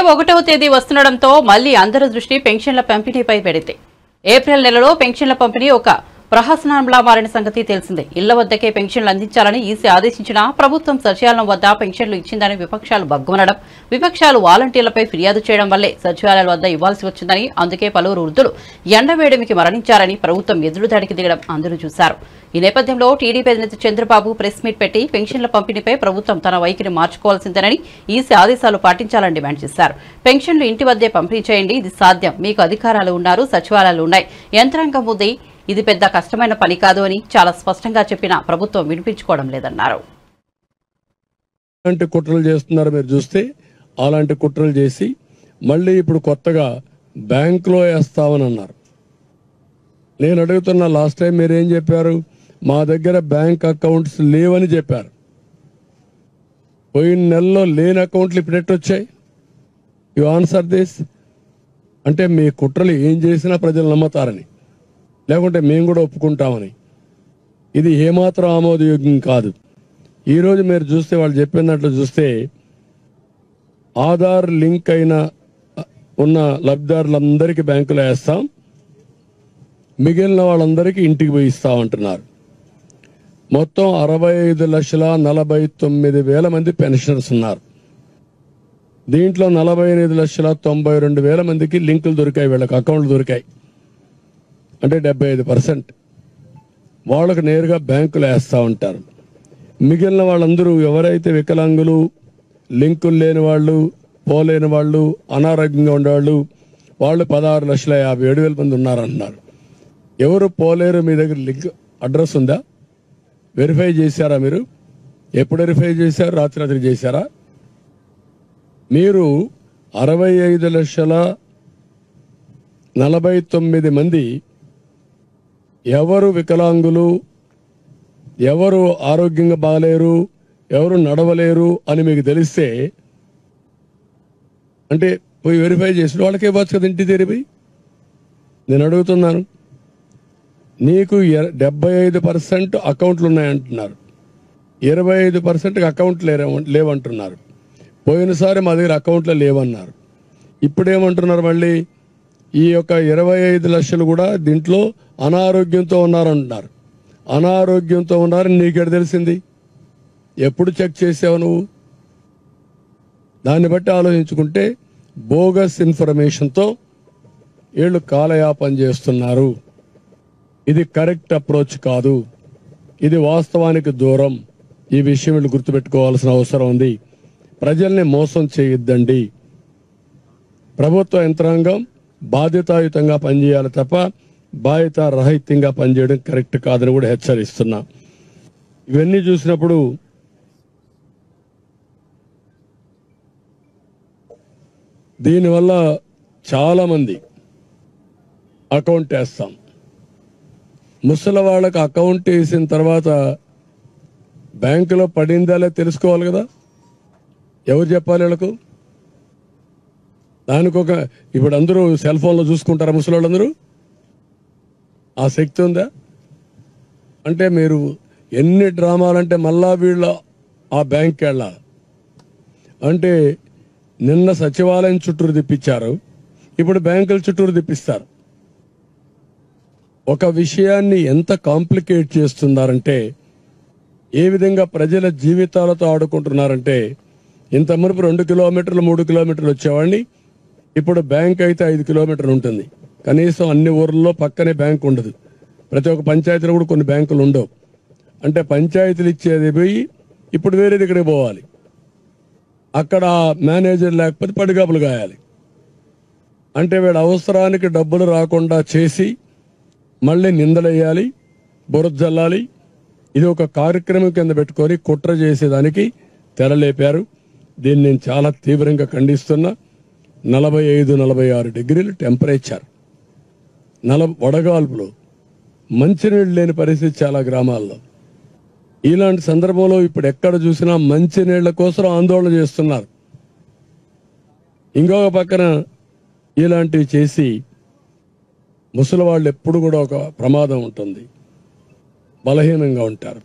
1వ తేదీ వస్తుండటంతో మళ్లీ అందరి దృష్టి పెన్షన్ల పంపిణీపై పెడితే ఏప్రిల్ నెలలో పెన్షన్ల పంపిణీ ఒక ప్రహసనంలా మారిన సంగతి తెలిసిందే. ఇళ్ల వద్దకే పెన్షన్లు అందించాలని ఈసీ ఆదేశించినా ప్రభుత్వం సచివాలయం వద్ద పెన్షన్లు ఇచ్చిందని విపక్షాలు బగ్గుమనడం, విపక్షాలు వాలంటీర్లపై ఫిర్యాదు చేయడం వల్లే సచివాలయాల వద్ద ఇవ్వాల్సి వచ్చిందని, అందుకే పలువురు వృద్ధులు ఎండవేడిమికి మరణించారని ప్రభుత్వం ఎదురుదాడికి దిగడం అందరూ చూశారు. ఈ నేపథ్యంలో టీడీపీ అధినేత చంద్రబాబు ప్రెస్ మీట్ పెట్టి పెన్షన్ల పంపిణీపై ప్రభుత్వం తన వైఖరి మార్చుకోవాల్సిందేనని, ఈసీ ఆదేశాలు పాటించాలని డిమాండ్ చేశారు. పెన్షన్లు ఇంటి వద్దే పంపిణీ చేయండి, ఇది సాధ్యం, మీకు అధికారాలు ఉన్నారు, సచివాలయాలు ఉన్నాయి, యంత్రాంగం ఉంది, ఇది పెద్ద కష్టమైన పని కాదు అని చాలా స్పష్టంగా చెప్పినా ప్రభుత్వం వినిపించుకోవడం లేదన్నారు. అలాంటి కుట్రలు చేస్తున్నారు మీరు చూస్తే. అలాంటి కుట్రలు చేసి మళ్ళీ ఇప్పుడు కొత్తగా బ్యాంకులో వేస్తామని అన్నారు. నేను అడుగుతున్నా, లాస్ట్ టైం మీరేం చెప్పారు? మా దగ్గర బ్యాంక్ అకౌంట్స్ లేవని చెప్పారు. పోయిన నెలలో లేని అకౌంట్లు ఇప్పుడు ఎట్టొచ్చాయి? You answer this. అంటే మీ కుట్రలు ఏం చేసినా ప్రజలు నమ్మతారని, లేకుంటే మేము కూడా ఒప్పుకుంటామని. ఇది ఏమాత్రం ఆమోదయోగ్యం కాదు. ఈరోజు మీరు చూస్తే వాళ్ళు చెప్పినట్లు చూస్తే ఆధార్ లింక్ అయిన ఉన్న లబ్ధిదారులందరికీ బ్యాంకులో వేస్తాం, మిగిలిన వాళ్ళందరికీ ఇంటికి పోయి ఇస్తామంటున్నారు. మొత్తం 65,49,000 మంది పెన్షనర్స్ ఉన్నారు. దీంట్లో 48,92,000 మందికి లింకులు దొరికాయి, వీళ్ళకి అకౌంట్లు దొరికాయి. అంటే 75% వాళ్ళకు నేరుగా బ్యాంకులు వేస్తూ ఉంటారు. మిగిలిన వాళ్ళందరూ ఎవరైతే వికలాంగులు, లింకులు లేని వాళ్ళు, పోలేని వాళ్ళు, అనారోగ్యంగా ఉండేవాళ్ళు, వాళ్ళు 16,57,000 మంది ఉన్నారంటున్నారు. ఎవరు పోలేరు? మీ దగ్గర లింక్ అడ్రస్ ఉందా? వెరిఫై చేశారా మీరు? ఎప్పుడు వెరిఫై చేశారు? రాత్రి చేశారా? మీరు 65,49,000 మంది ఎవరు వికలాంగులు, ఎవరు ఆరోగ్యంగా బాగలేరు, ఎవరు నడవలేరు అని మీకు తెలిస్తే అంటే పోయి వెరిఫై చేసిన వాళ్ళకే ఇవ్వచ్చు కదా ఇంటి తెరిపి. నేను అడుగుతున్నాను, నీకు 75% అకౌంట్లు ఉన్నాయంటున్నారు, 25% అకౌంట్లు లేవంటున్నారు. పోయినసారి మా దగ్గర అకౌంట్లు లేవన్నారు. ఇప్పుడేమంటున్నారు మళ్ళీ? ఈ యొక్క 25 లక్షలు కూడా దీంట్లో అనారోగ్యంతో ఉన్నారంటున్నారు. అనారోగ్యంతో ఉన్నారని నీకెడ తెలిసింది? ఎప్పుడు చెక్ చేసావు నువ్వు? దాన్ని బట్టి ఆలోచించుకుంటే బోగస్ ఇన్ఫర్మేషన్తో వీళ్ళు కాలయాపన చేస్తున్నారు. ఇది కరెక్ట్ అప్రోచ్ కాదు, ఇది వాస్తవానికి దూరం. ఈ విషయం వీళ్ళు గుర్తుపెట్టుకోవాల్సిన అవసరం ఉంది. ప్రజల్ని మోసం చేయొద్దండి. ప్రభుత్వ యంత్రాంగం బాధ్యతాయుతంగా పనిచేయాలి తప్ప బాధ్యత రహితంగా పనిచేయడం కరెక్ట్ కాదని కూడా హెచ్చరిస్తున్నా. ఇవన్నీ చూసినప్పుడు దీనివల్ల చాలా మంది అకౌంట్ వేస్తాం. ముసలి వాళ్ళకి అకౌంట్ వేసిన తర్వాత బ్యాంకులో పడిందా తెలుసుకోవాలి కదా. ఎవరు చెప్పాలి వీళ్ళకు? దానికి ఇప్పుడు అందరూ సెల్ ఫోన్లో చూసుకుంటారా ముసలి వాళ్ళందరూ? ఆ శక్తి ఉందా? అంటే మీరు ఎన్ని డ్రామాలంటే మళ్ళా వీళ్ళు ఆ బ్యాంక్కి వెళ్ళాలి. అంటే నిన్న సచివాలయం చుట్టూరు తిప్పించారు, ఇప్పుడు బ్యాంకుల చుట్టూరు తిప్పిస్తారు. ఒక విషయాన్ని ఎంత కాంప్లికేట్ చేస్తున్నారంటే, ఏ విధంగా ప్రజల జీవితాలతో ఆడుకుంటున్నారంటే, ఇంత మునుపు 2 కిలోమీటర్లు 3 కిలోమీటర్లు వచ్చేవాడిని, ఇప్పుడు బ్యాంక్ అయితే 5 కిలోమీటర్లు ఉంటుంది. కనీసం అన్ని ఊర్లలో పక్కనే బ్యాంక్ ఉండదు. ప్రతి ఒక్క పంచాయతీలో కూడా కొన్ని బ్యాంకులు ఉండవు. అంటే పంచాయతీలు ఇచ్చేది పోయి ఇప్పుడు వేరే దగ్గరికి పోవాలి. అక్కడ మేనేజర్ లేకపోతే పడిగాపులు గాయాలి. అంటే వీళ్ళ అవసరానికి డబ్బులు రాకుండా చేసి మళ్ళీ నిందలేయాలి, బురద జల్లాలి. ఇది ఒక కార్యక్రమం కింద పెట్టుకొని కుట్ర చేసేదానికి తెరలేపారు. దీన్ని నేను చాలా తీవ్రంగా ఖండిస్తున్నా. 45-46 డిగ్రీలు టెంపరేచర్, వడగాల్పులు, మంచినీళ్ళు లేని పరిస్థితి చాలా గ్రామాల్లో. ఇలాంటి సందర్భంలో ఇప్పుడు ఎక్కడ చూసినా మంచినీళ్ల కోసం ఆందోళన చేస్తున్నారు. ఇంకొక పక్కన ఇలాంటివి చేసి ముసలి వాళ్ళు ఎప్పుడు కూడా ఒక ప్రమాదం ఉంటుంది, బలహీనంగా ఉంటారు,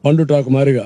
పండుటాకు మారిగా.